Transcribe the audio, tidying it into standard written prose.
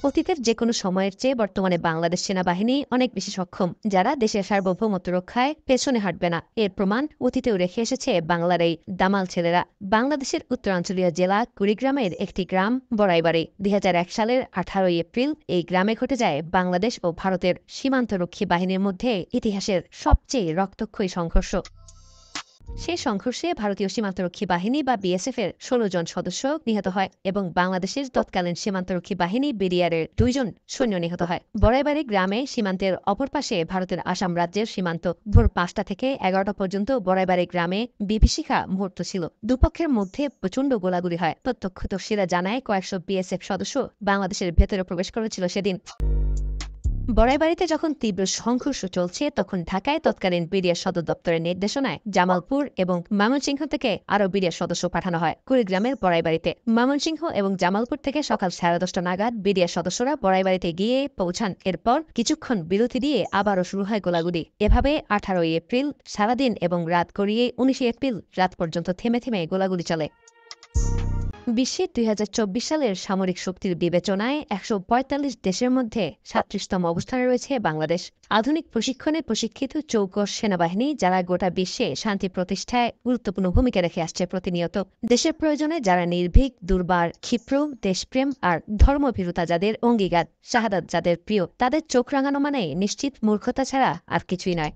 অতীতের যেকোনো সময়ের চেয়ে বর্তমানে বাংলাদেশ সেনাবাহিনী অনেক বেশি সক্ষম, যারা দেশের সার্বভৌমত্ব রক্ষায় পেছনে হাঁটবে না। এর প্রমাণ অতীতেও রেখে এসেছে বাংলার এই দামাল ছেলেরা। বাংলাদেশের উত্তরাঞ্চলীয় জেলা কুড়িগ্রামের একটি গ্রাম বড়াইবাড়ি। ২০০১ সালের ১৮ এপ্রিল এই গ্রামে ঘটে যায় বাংলাদেশ ও ভারতের সীমান্তরক্ষী বাহিনীর মধ্যে ইতিহাসের সবচেয়ে রক্তক্ষয়ী সংঘর্ষ। সেই সংঘর্ষে ভারতীয় সীমান্তরক্ষী বাহিনী বা বিএসএফ এর ১৬ জন সদস্য নিহত হয় এবং বাংলাদেশের তৎকালীন সীমান্তরক্ষী বাহিনী বিডিআরের ২ জন সৈন্য নিহত হয়। বড়াইবাড়ি গ্রামে সীমান্তের অপর পাশে ভারতের আসাম রাজ্যের সীমান্ত। ভোর ৫টা থেকে ১১টা পর্যন্ত বড়াইবাড়ি গ্রামে বিভীষিকা মুহূর্ত ছিল। দুপক্ষের মধ্যে প্রচণ্ড গোলাগুলি হয়। প্রত্যক্ষদর্শীরা জানায় কয়েকশো বিএসএফ সদস্য বাংলাদেশের ভেতরে প্রবেশ করেছিল সেদিন। বড়াইবাড়িতে যখন তীব্র সংঘর্ষ চলছে, তখন ঢাকায় তৎকালীন বিডিআর সদর দপ্তরের নির্দেশনায় জামালপুর এবং ময়মনসিংহ থেকে আরও বিডিআর সদস্য পাঠানো হয় কুড়িগ্রামের বড়াইবাড়িতে। ময়মনসিংহ এবং জামালপুর থেকে সকাল ১০:৩০ নাগাদ বিডিআর সদস্যরা বড়াইবাড়িতে গিয়ে পৌঁছান। এরপর কিছুক্ষণ বিরতি দিয়ে আবারও শুরু হয় গোলাগুলি। এভাবে ১৮ এপ্রিল সারাদিন এবং রাত গড়িয়ে ১৯ এপ্রিল রাত পর্যন্ত থেমে থেমে গোলাগুলি চলে। বিশ্বের ২০২৪ সালের সামরিক শক্তির বিবেচনায় ১৪৫ দেশের মধ্যে ৩৭তম অবস্থানে রয়েছে বাংলাদেশ। আধুনিক প্রশিক্ষণে প্রশিক্ষিত চৌকস সেনাবাহিনী, যারা গোটা বিশ্বে শান্তি প্রতিষ্ঠায় গুরুত্বপূর্ণ ভূমিকা রেখে আসছে প্রতিনিয়ত। দেশের প্রয়োজনে যারা নির্ভীক, দুর্বার, ক্ষিপ্র, দেশপ্রেম আর ধর্মভীরুতা যাদের অঙ্গীকার, শাহাদাত যাদের প্রিয়, তাদের চোখ রাঙানো মানে নিশ্চিত মূর্খতা ছাড়া আর কিছুই নয়।